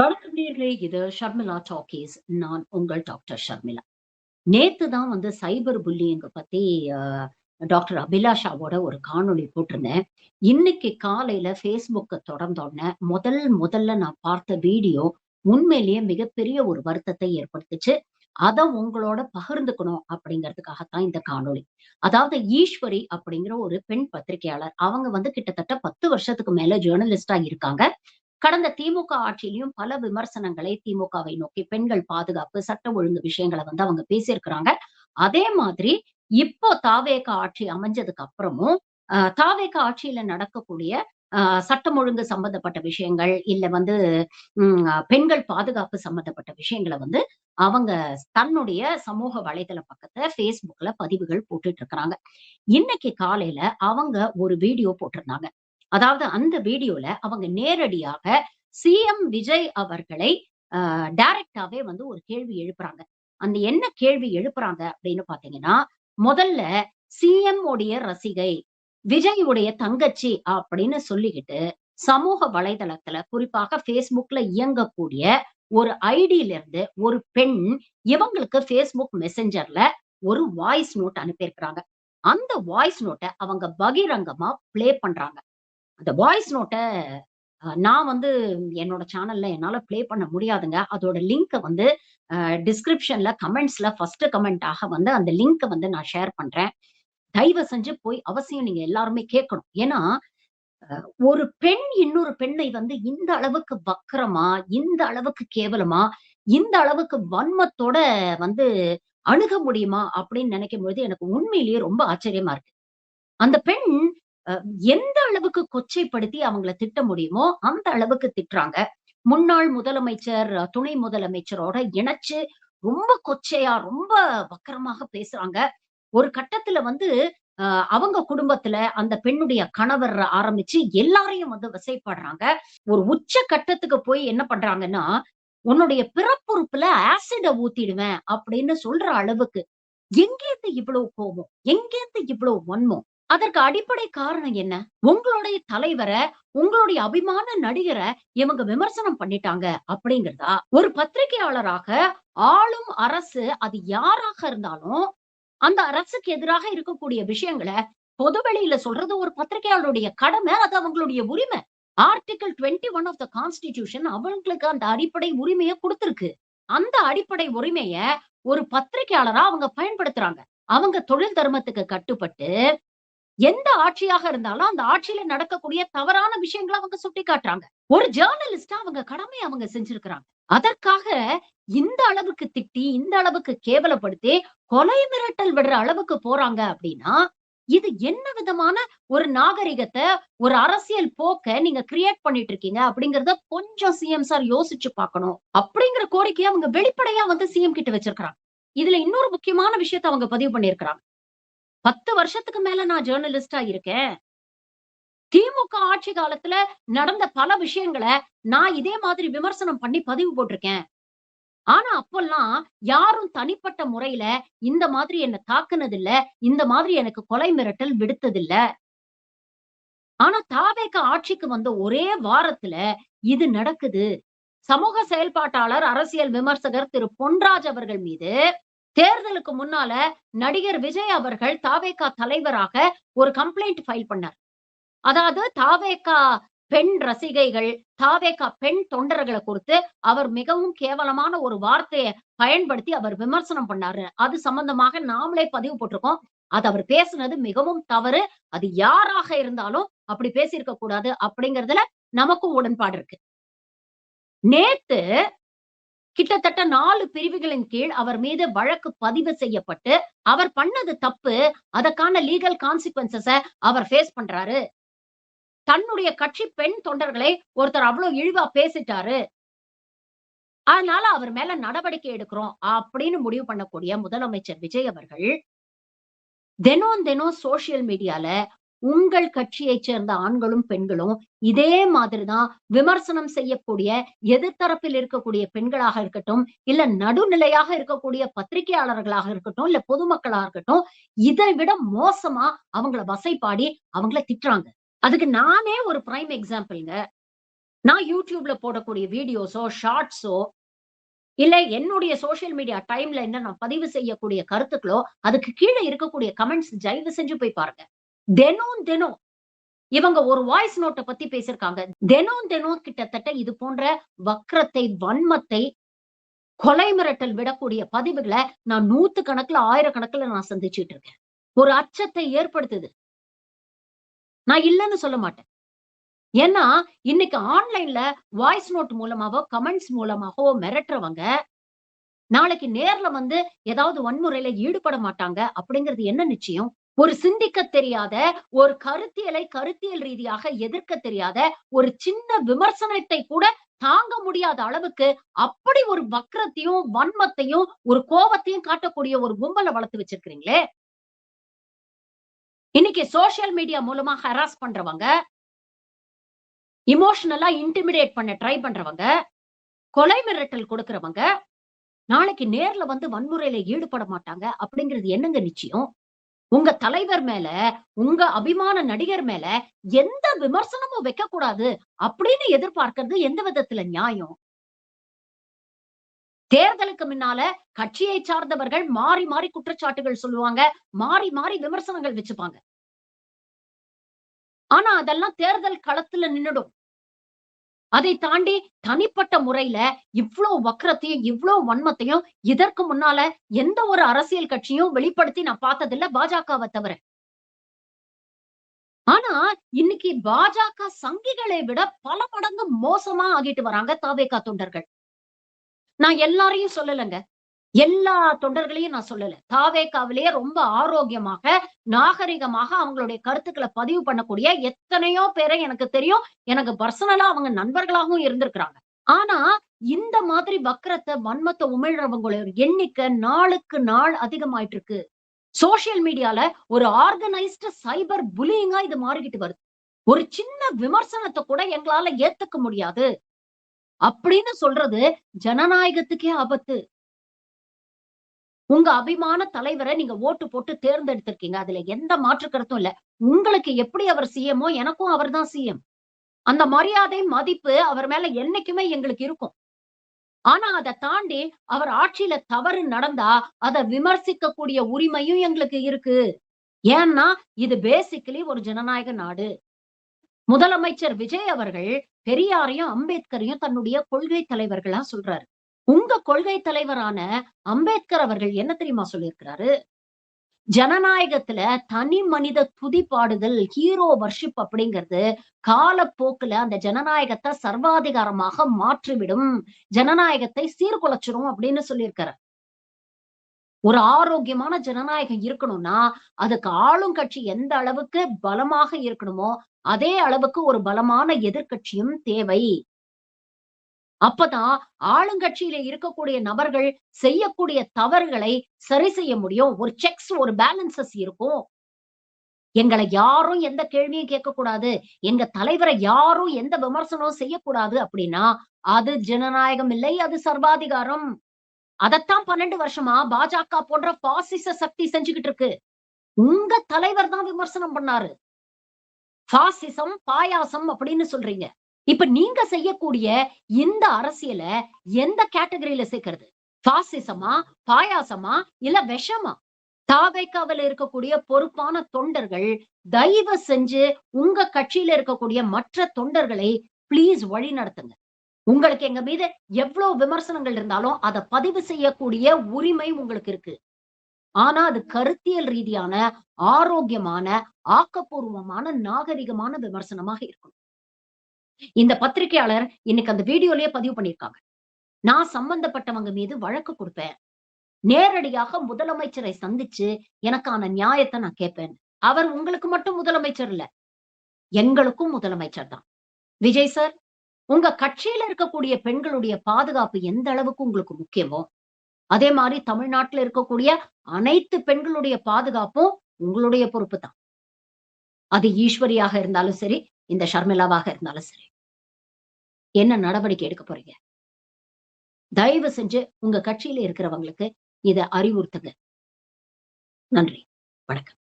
வணக்கம் நேயர்களே! இது ஷர்மிளா டாக்கீஸ். நான் உங்கள் டாக்டர் ஷர்மிளா. நேத்து தான் சைபர் புல்லியிங்க பத்தி அ டாக்டர் அபிலாஷாவோட ஒரு காணொளி போட்டிருந்தேன். இன்னைக்கு காலையில Facebooக்க தொறந்தோனே, முதல்ல நான் பார்த்த வீடியோ உண்மையிலேயே மிகப்பெரிய ஒரு வருத்தத்தை ஏற்படுத்துச்சு. அத உங்களோட பகிர்ந்துக்கணும் அப்படிங்கிறதுக்காக தான் இந்த காணொளி. அதாவது ஈஸ்வரி அப்படிங்கிற ஒரு பெண் பத்திரிகையாளர். அவங்க கிட்டத்தட்ட 10 வருஷத்துக்கு மேல ஜர்னலிஸ்ட்டா இருக்காங்க. கடந்த திமுக ஆட்சியிலயும் பல விமர்சனங்களை திமுகவை நோக்கி பெண்கள் பாதுகாப்பு, சட்ட ஒழுங்கு விஷயங்கள அவங்க பேசியிருக்கிறாங்க. அதே மாதிரி இப்போ தாவேக ஆட்சி அமைஞ்சதுக்கு அப்புறமும், தாவேக ஆட்சியில நடக்கக்கூடிய சட்டம் ஒழுங்கு சம்பந்தப்பட்ட விஷயங்கள், இல்ல பெண்கள் பாதுகாப்பு சம்பந்தப்பட்ட விஷயங்கள அவங்க தன்னுடைய சமூக வலைதள பக்கத்த Facebookல பதிவுகள் போட்டுட்டு இருக்கிறாங்க. இன்னைக்கு காலையில அவங்க ஒரு வீடியோ போட்டிருந்தாங்க. அதாவது அந்த வீடியோல அவங்க நேரடியாக சிஎம் விஜய் அவர்களை டைரக்ட்டாவே ஒரு கேள்வி எழுப்புறாங்க. அந்த என்ன கேள்வி எழுப்புறாங்க அப்படின்னு பார்த்தீங்கன்னா, முதல்ல சிஎம் உடைய ரசிகை, விஜய் உடைய தங்கச்சி அப்படின்னு சொல்லிக்கிட்டு, சமூக வலைதளத்துல குறிப்பாக Facebookல இயங்கக்கூடிய ஒரு ஐடியில இருந்து ஒரு பெண் இவங்களுக்கு Facebook மெசஞ்சர்ல ஒரு வாய்ஸ் நோட் அனுப்பியிருக்கிறாங்க. அந்த வாய்ஸ் நோட்ட அவங்க பகிரங்கமா ப்ளே பண்றாங்க. அந்த வாய்ஸ் நோட்ட நான் என்னோட சேனல்ல என்னால ப்ளே பண்ண முடியாதுங்க. அதோட லிங்க்க டிஸ்கிரிப்ஷன்ல கமெண்ட்ஸ்ல ஃபர்ஸ்ட் கமெண்ட்டாக அந்த லிங்க்க நான் ஷேர் பண்றேன். தயவு செஞ்சு போய் அவசியம் நீங்க எல்லாருமே கேட்கணும். ஏன்னா, ஒரு பெண் இன்னொரு பெண்ணை இந்த அளவுக்கு வக்கிரமா, இந்த அளவுக்கு கேவலமா, இந்த அளவுக்கு வன்மத்தோட வந்து அணுக முடியுமா? அப்படின்னு நினைக்கும்பொழுது எனக்கு உண்மையிலேயே ரொம்ப ஆச்சரியமா இருக்கு. அந்த பெண் அ எந்த அளவுக்கு கொச்சைப்படுத்தி அவங்கள திட்ட முடியுமோ, அந்த அளவுக்கு திட்டுறாங்க. முன்னாள் முதலமைச்சர், துணை முதலமைச்சரோட இணைச்சு ரொம்ப கொச்சையா, ரொம்ப வக்கரமாக பேசுறாங்க. ஒரு கட்டத்துல அ அவங்க குடும்பத்துல அந்த பெண்ணுடைய கணவர் ஆரம்பிச்சு எல்லாரையும் வசைபாடுறாங்க. ஒரு உச்ச கட்டத்துக்கு போய் என்ன பண்றாங்கன்னா, "உன்னுடைய பிறப்புறுப்புல ஆசிட ஊத்திடுவேன்" அப்படின்னு சொல்ற அளவுக்கு. எங்கேருந்து இவ்வளவு கோபம்? எங்கேருந்து இவ்வளவு வன்மம்? அதற்கு அடிப்படை காரணம் என்ன? உங்களுடைய தலைவர, உங்களுடைய அபிமான நடிகர இவங்க விமர்சனம் பண்ணிட்டாங்க அப்படிங்கிறதா? ஒரு பத்திரிகையாளராக ஆளும் அரசு அது யாராக இருந்தாலும், அந்த அரசுக்கு எதிராக இருக்கக்கூடிய விஷயங்கள பொதுவெளியில சொல்றது ஒரு பத்திரிகையாளருடைய கடமை. அது அவங்களுடைய உரிமை. ஆர்டிகிள் 21 ஆஃப் த கான்ஸ்டிடியூஷன் அவங்களுக்கு அந்த அடிப்படை உரிமைய குடுத்திருக்கு. அந்த அடிப்படை உரிமைய ஒரு பத்திரிகையாளரா அவங்க பயன்படுத்துறாங்க. அவங்க தொழில் தர்மத்துக்கு கட்டுப்பட்டு எந்த ஆட்சியாக இருந்தாலும், அந்த ஆட்சியில நடக்கக்கூடிய தவறான விஷயங்கள அவங்க சுட்டிக்காட்டுறாங்க. ஒரு ஜர்னலிஸ்ட்டா அவங்க கடமைய அவங்க செஞ்சிருக்கிறாங்க. அதற்காக இந்த அளவுக்கு திட்டி, இந்த அளவுக்கு கேவலப்படுத்தி, கொலை மிரட்டல் விடுற அளவுக்கு போறாங்க அப்படின்னா, இது என்ன விதமான ஒரு நாகரிகத்த, ஒரு அரசியல் போக்க நீங்க கிரியேட் பண்ணிட்டு இருக்கீங்க அப்படிங்கிறத கொஞ்சம் சிஎம் சார் யோசிச்சு பார்க்கணும். அப்படிங்கிற கோரிக்கைய அவங்க வெளிப்படையா சிஎம் கிட்ட வச்சிருக்கிறாங்க. இதுல இன்னொரு முக்கியமான விஷயத்த அவங்க பதிவு பண்ணியிருக்கிறாங்க. 10 வருஷத்துக்கு மேல நான் ஜர்னலிஸ்ட்டா இருக்கேன். திமுக ஆட்சி காலத்துல நடந்த பல விஷயங்கள நான் இதே மாதிரி விமர்சனம் பண்ணி பதிவு போட்டிருக்கேன். ஆனா அப்பல்லாம் யாரும் தனிப்பட்ட முறையில இந்த மாதிரி என்ன தாக்குனதில்ல. இந்த மாதிரி எனக்கு கொலை மிரட்டல் விடுத்ததில்ல. ஆனா தாவேக ஆட்சிக்கு வந்த ஒரே வாரத்துல இது நடக்குது. சமூக செயல்பாட்டாளர், அரசியல் விமர்சகர் திரு பொன்ராஜ் அவர்கள் மீது தேர்தலுக்கு முன்னால நடிகர் விஜய் அவர்கள் தாவேகா தலைவராக ஒரு கம்ப்ளைண்ட் ஃபைல் பண்ணார். அதாவது தாவேகா பெண் ரசிகைகள், தாவேகா பெண் தொண்டர்கள குறித்து அவர் மிகவும் கேவலமான ஒரு வார்த்தைய பயன்படுத்தி அவர் விமர்சனம் பண்ணாரு. அது சம்பந்தமாக நாமளே பதிவு போட்டிருக்கோம். அது அவர் பேசுனது மிகவும் தவறு. அது யாராக இருந்தாலும் அப்படி பேசியிருக்க கூடாது அப்படிங்கிறதுல நமக்கும் உடன்பாடு இருக்கு. நேத்து கிட்டத்தட்ட 4 பிரிவுகளின் கீழ் அவர் மீது வழக்கு பதிவு செய்யப்பட்டு, அவர் பண்ணது தப்பு. அதற்கான லீகல் கான்சிக்வென்ஸஸ அவர் ஃபேஸ் பண்றாரு. தன்னுடைய கட்சி பெண் தொண்டர்களை ஒருத்தர் அவ்ளோ இழிவா பேசிட்டாரு. அதனால அவர் மேல நடவடிக்கை எடுக்கிறோம் அப்படின்னு முடிவு பண்ணக்கூடிய முதலமைச்சர் விஜய் அவர்கள், தினம் தினம் சோசியல் மீடியால உங்கள் கட்சியைச் சேர்ந்த ஆண்களும், பெண்களும் இதே மாதிரி தான் விமர்சனம் செய்யக்கூடிய எதிர்த்தரப்பில் இருக்கக்கூடிய பெண்களாக இருக்கட்டும், இல்ல நடுநிலையாக இருக்கக்கூடிய பத்திரிகையாளர்களாக இருக்கட்டும், இல்ல பொதுமக்களா இருக்கட்டும், இதை விட மோசமா அவங்கள வசைபாடி அவங்கள திட்டுறாங்க. அதுக்கு நானே ஒரு பிரைம் எக்ஸாம்பிள்ங்க. நான் YouTubeல போடக்கூடிய வீடியோஸோ, ஷார்ட்ஸோ இல்ல என்னுடைய சோசியல் மீடியா டைம்ல என்ன நான் பதிவு செய்யக்கூடிய கருத்துக்களோ, அதுக்கு கீழ இருக்கக்கூடிய கமெண்ட்ஸ் தயவு செஞ்சு போய் பாருங்க. தினம், தினம் இவங்க ஒரு வாய்ஸ் நோட்ட பத்தி பேசியிருக்காங்க. தினம், தினம் கிட்டத்தட்ட இது போன்ற வக்ரத்தை, வன்மத்தை, கொலை மிரட்டல் விடக்கூடிய பதிவுகள நான் 100 கணக்குல, 1000 கணக்குல நான் சந்திச்சுட்டு இருக்கேன். ஒரு அச்சத்தை ஏற்படுத்துது. நான் இல்லன்னு சொல்ல மாட்டேன். ஏன்னா, இன்னைக்கு ஆன்லைன்ல வாய்ஸ் நோட் மூலமாவோ, கமெண்ட்ஸ் மூலமாகவோ மிரட்டுறவங்க, நாளைக்கு நேர்ல வந்து ஏதாவது வன்முறையில ஈடுபட மாட்டாங்க அப்படிங்கிறது என்ன நிச்சயம்? ஒரு சிந்திக்க தெரியாத, ஒரு கருத்தியல் ரீதியாக எதிர்க்க தெரியாத, ஒரு சின்ன விமர்சனத்தை கூட தாங்க முடியாத அளவுக்கு, அப்படி ஒரு வக்ரத்தையும், வன்மத்தையும், ஒரு கோவத்தையும் காட்டக்கூடிய ஒரு கும்பல வளர்த்து வச்சிருக்கிறீங்களே! இன்னைக்கு சோசியல் மீடியா மூலமா ஹராஸ் பண்றவங்க, எமோஷனலா இன்டிமிடேட் பண்ண ட்ரை பண்றவங்க, கொலை மிரட்டல் கொடுக்கிறவங்க, நாளைக்கு நேர்ல வந்து வன்முறையில ஈடுபட மாட்டாங்க அப்படிங்கிறது என்னங்க நிச்சயம்? உங்க தலைவர் மேல, உங்க அபிமான நடிகர் மேல எந்த விமர்சனமும் வைக்கக்கூடாது அப்படின்னு எதிர்பார்க்கிறது எந்த விதத்துல நியாயம்? தேர்தலுக்கு முன்னால கட்சியை சார்ந்தவர்கள் மாறி, மாறி குற்றச்சாட்டுகள் சொல்லுவாங்க. மாறி, மாறி விமர்சனங்கள் வச்சுப்பாங்க. ஆனா அதெல்லாம் தேர்தல் களத்துல நின்னுடும். அதை தாண்டி தனிப்பட்ட முறையில இவ்ளோ வக்ரத்தையும், இவ்ளோ வன்மத்தையும் இதற்கு முன்னால எந்த ஒரு அரசியல் கட்சியும் வெளிப்படுத்தி நான் பார்த்ததில்ல பாஜகவ தவிர. ஆனா, இன்னைக்கு பாஜக சங்கிகளை விட பல மடங்கு மோசமா ஆகிட்டு வராங்க தாவேகா தொண்டர்கள். நான் எல்லாரையும் சொல்லலங்க. எல்லா தொண்டர்களையும் நான் சொல்லல. தாவேகாவிலேயே ரொம்ப ஆரோக்கியமாக, நாகரிகமாக அவங்களுடைய கருத்துக்கள பதிவு பண்ணக்கூடிய எத்தனையோ பேரை எனக்கு தெரியும். எனக்கு பர்சனலா அவங்க நண்பர்களாகவும் இருந்திருக்கிறாங்க. ஆனா, இந்த மாதிரி வக்கிரத்த, வன்மத்த உமிழ்றவங்களோட எண்ணிக்கை நாளுக்கு நாள் அதிகமாயிட்டு இருக்கு. சோசியல் மீடியால ஒரு ஆர்கனைஸ்டு சைபர் புல்லியிங்கா இது மாறிக்கிட்டு வருது. ஒரு சின்ன விமர்சனத்த கூட எங்களால ஏத்துக்க முடியாது. அப்படின்னு சொல்றது ஜனநாயகத்துக்கே ஆபத்து. உங்க அபிமான தலைவர நீங்க ஓட்டு போட்டு தேர்ந்தெடுத்திருக்கீங்க. அதுல எந்த மாற்று கருத்தும் இல்ல. உங்களுக்கு எப்படி அவர் சிஎம்மோ எனக்கும் அவர் தான் சிஎம். அந்த மரியாதை, மதிப்பு அவர் மேல என்னைக்குமே எங்களுக்கு இருக்கும். ஆனா அத தாண்டி அவர் ஆட்சியில தவறு நடந்தா, அத விமர்சிக்கக்கூடிய உரிமையும் எங்களுக்கு இருக்கு. ஏன்னா, இது பேசிக்கலி ஒரு ஜனநாயக நாடு. முதலமைச்சர் விஜய் அவர்கள் பெரியாரையும், அம்பேத்கரையும் தன்னுடைய கொள்கை தலைவர்களா சொல்றாரு. உங்க கொள்கை தலைவரான அம்பேத்கர் அவர்கள் என்ன தெரியுமா சொல்லியிருக்கிறாரு? ஜனநாயகத்துல தனி மனித துதிபாடுதல், ஹீரோ வர்ஷிப் அப்படிங்கிறது காலப்போக்குல அந்த ஜனநாயகத்த சர்வாதிகாரமாக மாற்றிவிடும். ஜனநாயகத்தை சீர்குலைச்சிரும் அப்படின்னு சொல்லியிருக்காரு. ஒரு ஆரோக்கியமான ஜனநாயகம் இருக்கணும்னா, அதுக்கு ஆளும் கட்சி எந்த அளவுக்கு பலமாக இருக்கணுமோ, அதே அளவுக்கு ஒரு பலமான எதிர்க்கட்சியும் தேவை. அப்பதான் ஆளுங்கட்சியில இருக்கக்கூடிய நபர்கள் செய்யக்கூடிய தவறுகளை சரி செய்ய முடியும். ஒரு செக்ஸ், ஒரு பேலன்ஸஸ் இருக்கும். எங்கள யாரும் எந்த கேள்வியும் கேட்கக்கூடாது. எங்க தலைவர யாரும் எந்த விமர்சனமும் செய்யக்கூடாது அப்படின்னா, அது ஜனநாயகம் இல்லை. அது சர்வாதிகாரம். அதத்தான் 12 வருஷமா பாஜக போன்ற பாசிச சக்தி செஞ்சுகிட்டு இருக்கு. உங்க தலைவர் தான் விமர்சனம் பண்ணாரு. பாசிசம், பாயாசம் அப்படின்னு சொல்றீங்க. இப்ப நீங்க செய்யக்கூடிய இந்த அரசியல எந்த கேட்டகரியில சேர்க்கிறது? பாசிசமா? பாயாசமா? இல்ல விஷமா? தாவேக்காவுல இருக்கக்கூடிய பொறுப்பான தொண்டர்கள், தயவு செஞ்சு உங்க கட்சியில இருக்கக்கூடிய மற்ற தொண்டர்களை ப்ளீஸ் வழி நடத்துங்க. உங்களுக்கு எங்க மீது எவ்ளோ விமர்சனங்கள் இருந்தாலும், அத பதிவு செய்யக்கூடிய உரிமை உங்களுக்கு இருக்கு. ஆனா, அது கருத்தியல் ரீதியான, ஆரோக்கியமான, ஆக்கப்பூர்வமான, நாகரிகமான விமர்சனமாக இருக்கணும். இந்த பத்திரிகையாளர் இன்னைக்கு அந்த வீடியோலயே பதிவு பண்ணியிருக்காங்க. நான் சம்பந்தப்பட்டவங்க மீது வழக்கு குடுப்பேன். நேரடியாக முதலமைச்சரை சந்திச்சு எனக்கான நியாயத்த நான் கேட்பேன். அவர் உங்களுக்கு மட்டும் முதலமைச்சர் இல்ல. எங்களுக்கும் முதலமைச்சர் தான். விஜய் சார், உங்க கட்சியில இருக்கக்கூடிய பெண்களுடைய பாதுகாப்பு எந்த அளவுக்கு உங்களுக்கு முக்கியமோ, அதே மாரி தமிழ்நாட்டுல இருக்கக்கூடிய அனைத்து பெண்களுடைய பாதுகாப்பும் உங்களுடைய பொறுப்பு தான். அது ஈஸ்வரியாக இருந்தாலும் சரி, இந்த ஷர்மிளாவாக இருந்தாலும் சரி. என்ன நடவடிக்கை எடுக்க போறீங்க? தயவு செஞ்சு உங்க கட்சியில இருக்கிறவங்களுக்கு இத அறிவுறுத்துங்க. நன்றி. வணக்கம்.